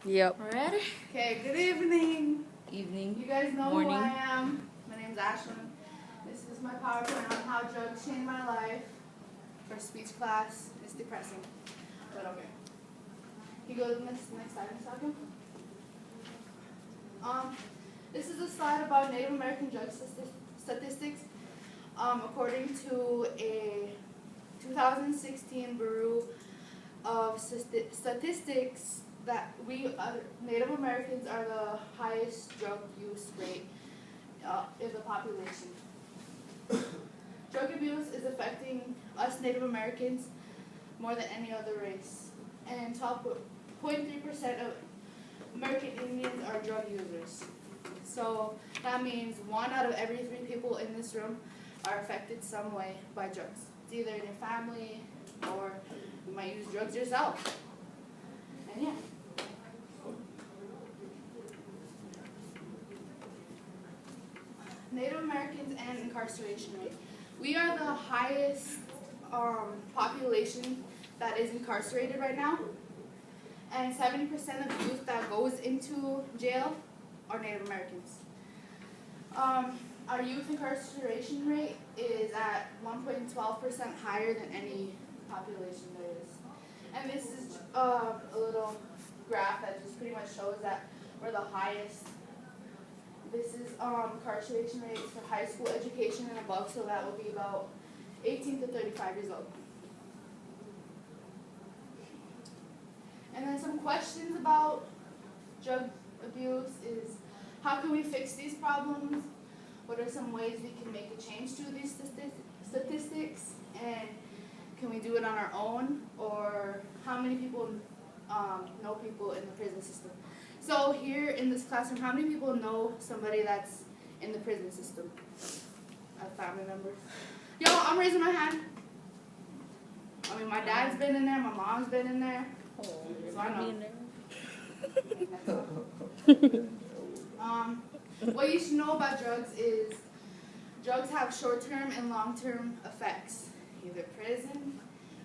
Yep. Ready? Okay, good evening. Evening. You guys know Morning. who I am. My name's Ashlyn. This is my PowerPoint on how drugs changed my life. For speech class, it's depressing. But okay. You go to the next slide in a second. This is a slide about Native American drug statistics. According to a 2016 Bureau of Statistics, that we Native Americans are the highest drug use rate in the population. Drug abuse is affecting us Native Americans more than any other race, and 12.3% of American Indians are drug users. So that means 1 out of every 3 people in this room are affected some way by drugs. It's either in your family or you might use drugs yourself. And yeah. Native Americans and incarceration rate. We are the highest population that is incarcerated right now, and 70% of youth that goes into jail are Native Americans. Our youth incarceration rate is at 1.12% higher than any population there is. And this is a little graph that just pretty much shows that we're the highest. This is incarceration rates for high school education and above, so that will be about 18 to 35 years old. And then some questions about drug abuse is, how can we fix these problems? What are some ways we can make a change to these statistics? And can we do it on our own? Or how many people know people in the prison system? So here in this classroom, how many people know somebody that's in the prison system? A family member? Yo, I'm raising my hand. I mean, my dad's been in there, my mom's been in there. So I know. What you should know about drugs is drugs have short-term and long-term effects. Either prison,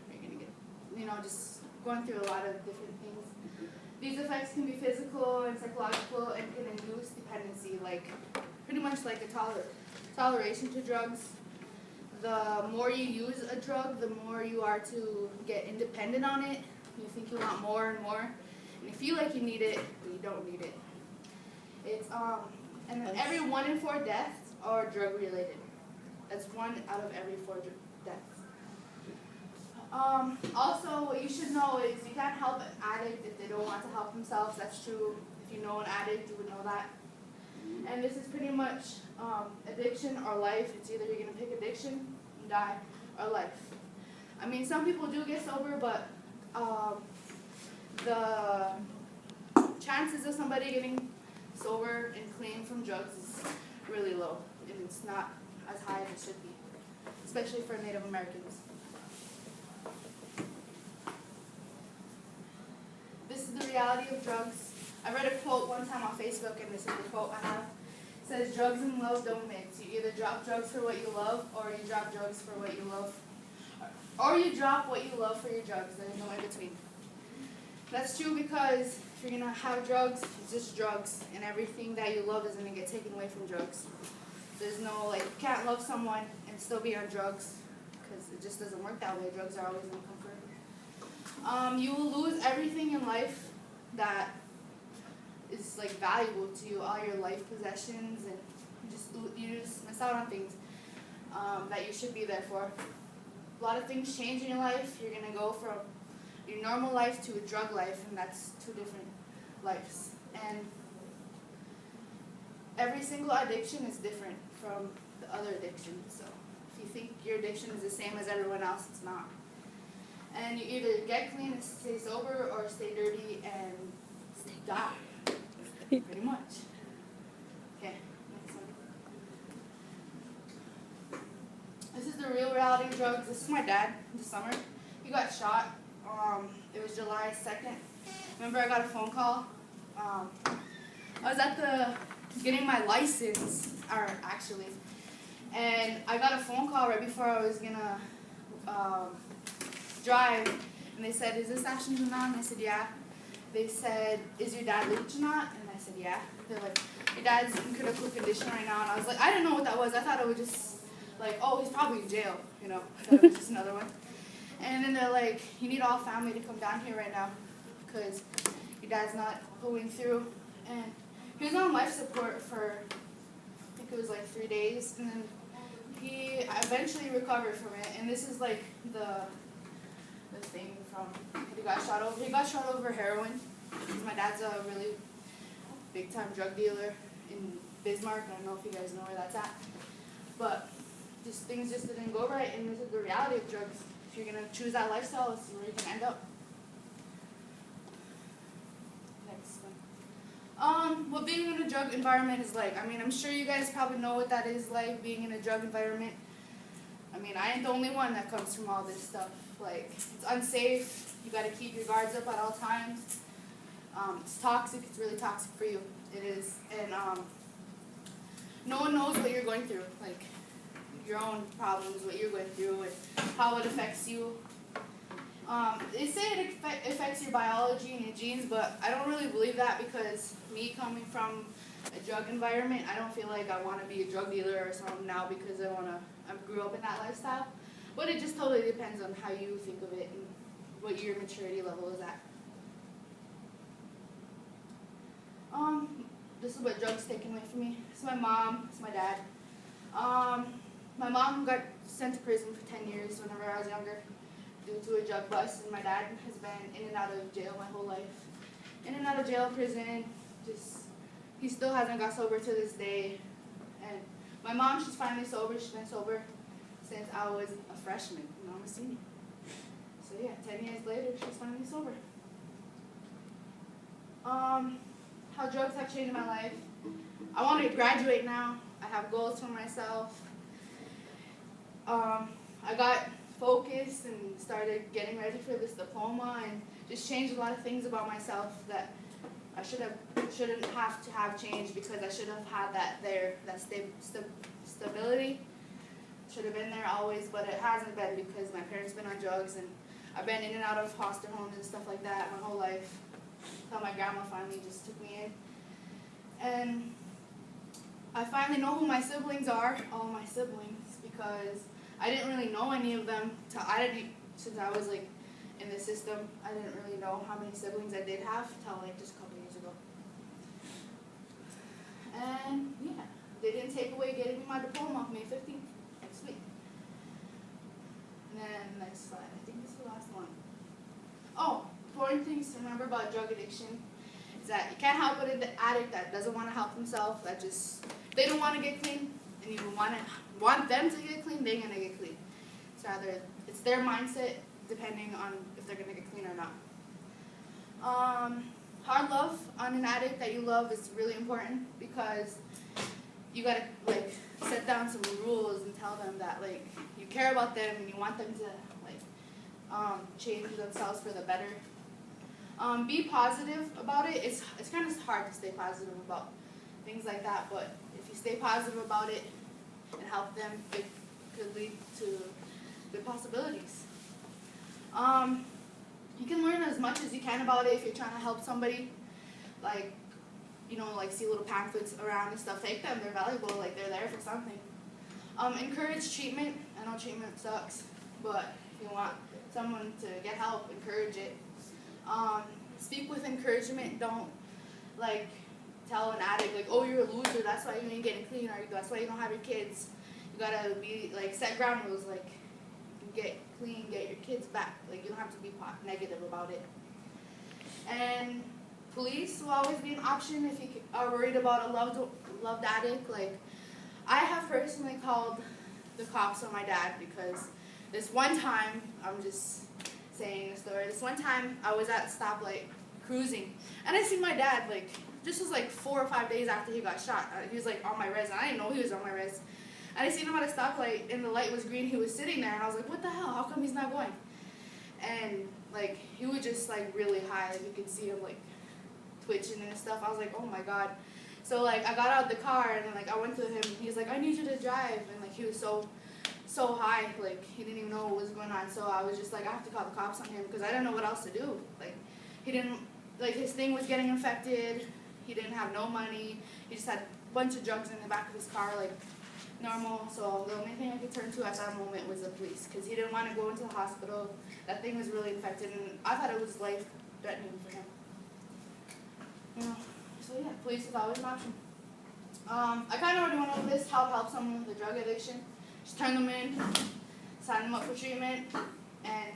or you're gonna get, just going through a lot of different things. These effects can be physical and psychological and can induce dependency, pretty much like a toleration to drugs. The more you use a drug, the more you are to get independent on it. You think you want more and more, and you feel like you need it, but you don't need it. It's and then every 1 in 4 deaths are drug related. That's 1 out of every 4 deaths. Also, what you should know is you can't help an addict if they don't want to help themselves. That's true. If you know an addict, you would know that. And this is pretty much addiction or life. It's either you're going to pick addiction and die, or life. I mean, some people do get sober, but the chances of somebody getting sober and clean from drugs is really low, and it's not as high as it should be, especially for Native Americans. This is the reality of drugs. I read a quote one time on Facebook, and this is the quote I have. It says, drugs and love don't mix. You either drop drugs for what you love, or you drop drugs for what you love. Or you drop what you love for your drugs. There's no in between. That's true because if you're going to have drugs, it's just drugs, and everything that you love is going to get taken away from drugs. There's no, you can't love someone and still be on drugs, because it just doesn't work that way. Drugs are always going to comfort. You will lose everything in life that is valuable to you, all your life possessions, and you just miss out on things that you should be there for. A lot of things change in your life. You're going to go from your normal life to a drug life, and that's 2 different lives. And every single addiction is different from the other addiction. So if you think your addiction is the same as everyone else, it's not. And you either get clean and stay sober, or stay dirty and die. Pretty much. Okay, next one. This is the real reality of drugs. This is my dad this summer. He got shot. It was July 2nd. Remember, I got a phone call. I was at getting my license, and I got a phone call right before I was gonna drive, and they said, "Is this Ashlyn Hunan?" I said, "Yeah." they said, "Is your dad leach or not?" And I said, "Yeah." They're like, "Your dad's in critical condition right now." And I was like, I didn't know what that was. I thought it was just like, oh, he's probably in jail, you know. I thought it was just another one. And then they're like, "You need all family to come down here right now because your dad's not pulling through." And he was on life support for, I think it was like 3 days, and then he eventually recovered from it. And this is like the thing from what he got shot over. He got shot over heroin. Because my dad's a really big time drug dealer in Bismarck. I don't know if you guys know where that's at. But just things just didn't go right, and this is the reality of drugs. If you're gonna choose that lifestyle, this is where you can end up. Next one. What being in a drug environment is like. I mean, I'm sure you guys probably know what that is like, being in a drug environment. I mean, I ain't the only one that comes from all this stuff. Like, it's unsafe. You gotta keep your guards up at all times. It's toxic. It's really toxic for you. It is. And no one knows what you're going through. Like, your own problems, what you're going through, and how it affects you. They say it affects your biology and your genes, but I don't really believe that, because me coming from a drug environment, I don't feel like I want to be a drug dealer or something now because I grew up in that lifestyle. But it just totally depends on how you think of it and what your maturity level is at. This is what drugs taken away from me. It's my mom, it's my dad. My mom got sent to prison for 10 years whenever I was younger due to a drug bust, and my dad has been in and out of jail my whole life. In and out of jail, prison, he still hasn't got sober to this day. And my mom, she's finally sober. She's been sober since I was a freshman, and I'm a senior. So yeah, 10 years later, she's finally sober. How drugs have changed my life. I want to graduate now. I have goals for myself. I got focused and started getting ready for this diploma, and just changed a lot of things about myself that I shouldn't have to have changed, because I should have had that stability. Should have been there always, but it hasn't been, because my parents been on drugs, and I've been in and out of foster homes and stuff like that my whole life. Until my grandma finally just took me in. And I finally know who my siblings are, all my siblings, because I didn't really know any of them since I was like in the system. I didn't really know how many siblings I did have till like just a couple years ago. And yeah, they didn't take away getting me my diploma May 15th, next week. And then next slide, I think this is the last one. Oh, important things to remember about drug addiction is that you can't help but an addict that doesn't want to help themselves, they don't want to get clean, and you want them to get clean, they're going to get clean. It's their mindset depending on if they're going to get clean or not. Hard love on an addict that you love is really important, because you got to like set down some rules and tell them that like you care about them and you want them to like change themselves for the better. Be positive about it. It's kind of hard to stay positive about things like that, but if you stay positive about it and help them, it could lead to good possibilities. You can learn as much as you can about it if you're trying to help somebody. Like, like see little pamphlets around and stuff. Take them. They're valuable. Like, they're there for something. Encourage treatment. I know treatment sucks, but if you want someone to get help, encourage it. Speak with encouragement. Don't like tell an addict like, oh, you're a loser, that's why you ain't getting clean, or that's why you don't have your kids. You gotta be like set ground rules, like get clean, get your kids back. Like, you don't have to be negative about it. And police will always be an option if you are worried about a loved addict. Like, I have personally called the cops on my dad, because this one time, I'm just saying the story, this one time I was at a stoplight cruising, and I see my dad, like, this was like 4 or 5 days after he got shot. He was like on my res, and I didn't know he was on my res. And I seen him at a stoplight, and the light was green. He was sitting there, and I was like, what the hell? How come he's not going? And like, he was just like really high. Like, you could see him like twitching and stuff. I was like, oh my god. So like, I got out of the car, and then like I went to him. He was like, I need you to drive, and like he was so high, like he didn't even know what was going on. So I was just like, I have to call the cops on him, because I didn't know what else to do. Like, he didn't like his thing was getting infected. He didn't have no money. He just had a bunch of drugs in the back of his car, like normal. So the only thing I could turn to at that moment was the police, because he didn't want to go into the hospital. That thing was really infected, and I thought it was life-threatening for him. You know, so yeah, police is always an option. I kind of already went over this, how to help someone with a drug addiction. Just turn them in, sign them up for treatment, and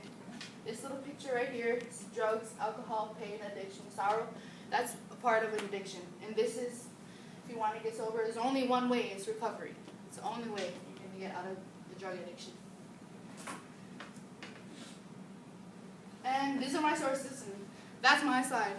this little picture right here is drugs, alcohol, pain, addiction, sorrow. That's a part of an addiction. And this is, if you want to get sober, there's only one way, it's recovery. It's the only way you're going to get out of the drug addiction. And these are my sources, and that's my side.